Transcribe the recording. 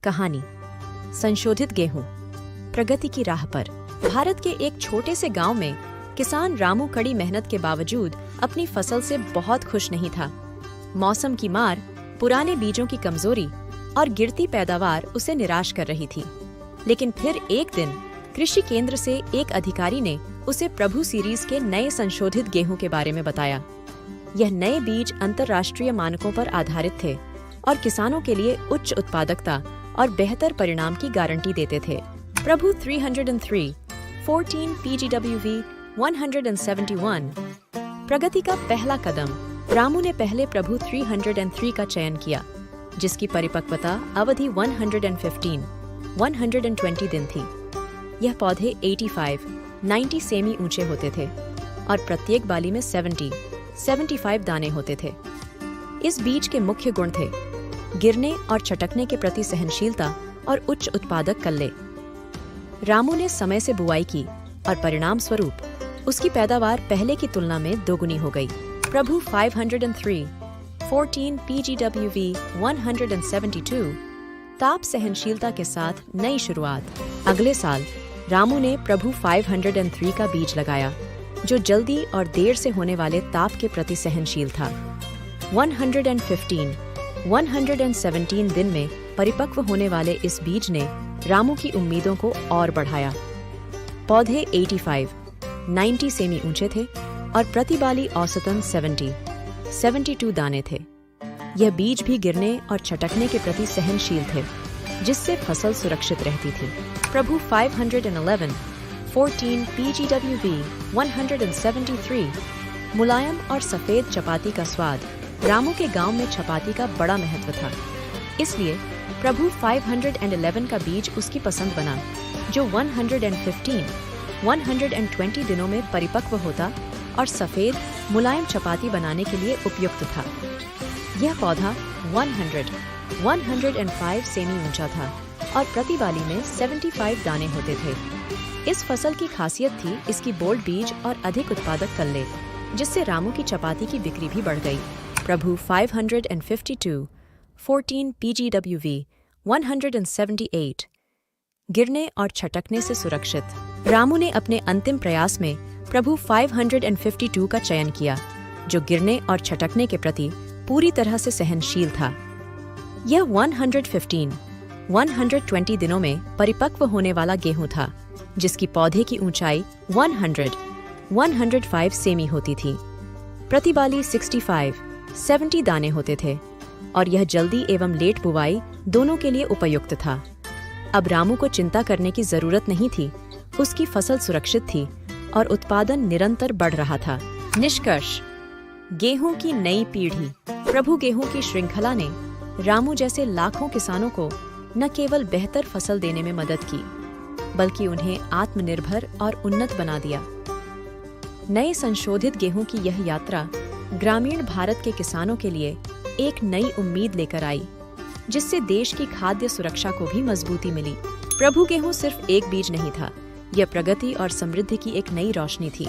कहानी संशोधित गेहूं। प्रगति की राह पर। भारत के एक छोटे से गांव में किसान रामू कड़ी मेहनत के बावजूद अपनी फसल से बहुत खुश नहीं था। मौसम की मार, पुराने बीजों की कमजोरी और गिरती पैदावार उसे निराश कर रही थी। लेकिन फिर एक दिन कृषि केंद्र से एक अधिकारी ने उसे प्रभु सीरीज के नए संशोधित गेहूं के बारे में बताया। यह नए बीज अंतर्राष्ट्रीय मानकों पर आधारित थे और किसानों के लिए उच्च उत्पादकता और बेहतर परिणाम की गारंटी देते थे। प्रभु 303, 14 PGWV 171। प्रगति का पहला कदम। रामू ने पहले प्रभु 303 का चयन किया, जिसकी परिपक्वता अवधि 120 दिन थी। यह पौधे 90 सेमी ऊंचे होते थे और प्रत्येक बाली में 75 दाने होते थे। इस बीज के मुख्य गुण थे गिरने और छटकने के प्रति सहनशीलता और उच्च उत्पादक कल्ले। रामू ने समय से बुआई की और परिणाम स्वरूप उसकी पैदावार पहले की तुलना में दोगुनी हो गई। प्रभु 503, 14 PGWV 172। ताप सहनशीलता के साथ नई शुरुआत। अगले साल रामू ने प्रभु 503 का बीज लगाया, जो जल्दी और देर से होने वाले ताप के प्रति सहनशील था। 117 दिन में परिपक्व होने वाले इस बीज ने रामू की उम्मीदों को और बढ़ाया। पौधे 90 सेमी ऊंचे थे और प्रति बाली औसतन 72 दाने थे। यह बीज भी गिरने और छटकने के प्रति सहनशील थे, जिससे फसल सुरक्षित रहती थी। प्रभु 511, 14 PGWV 173। मुलायम और सफेद चपाती का स्वाद। रामू के गांव में चपाती का बड़ा महत्व था, इसलिए प्रभु 511 का बीज उसकी पसंद बना, जो 120 दिनों में परिपक्व होता और सफेद मुलायम चपाती बनाने के लिए उपयुक्त था। यह पौधा 105 सेमी ऊंचा था और प्रति बाली में 75 दाने होते थे। इस फसल की खासियत थी इसकी बोल्ड बीज और अधिक उत्पादक कल्ले, जिससे रामू की चपाती की बिक्री भी बढ़ गई। प्रभु 552, 14 PGWV 178। गिरने और छटकने से सुरक्षित। रामू ने अपने अंतिम प्रयास में प्रभु 552 का चयन किया, जो गिरने और छटकने के प्रति पूरी तरह से सहनशील था। यह 120 दिनों में परिपक्व होने वाला गेहूं था, जिसकी पौधे की ऊंचाई 105 सेमी होती थी। प्रति बाली 70 दाने होते थे और यह जल्दी एवं लेट बुवाई दोनों के लिए उपयुक्त था। अब रामू को चिंता करने की जरूरत नहीं थी, उसकी फसल सुरक्षित थी और उत्पादन निरंतर बढ़ रहा था। निष्कर्ष। गेहूं की नई पीढ़ी। प्रभु गेहूं की श्रृंखला ने रामू जैसे लाखों किसानों को न केवल बेहतर फसल देने में मदद की, बल्कि उन्हें आत्मनिर्भर और उन्नत बना दिया। नए संशोधित गेहूं की यह यात्रा ग्रामीण भारत के किसानों के लिए एक नई उम्मीद लेकर आई, जिससे देश की खाद्य सुरक्षा को भी मजबूती मिली। प्रभु गेहूं सिर्फ एक बीज नहीं था, यह प्रगति और समृद्धि की एक नई रोशनी थी।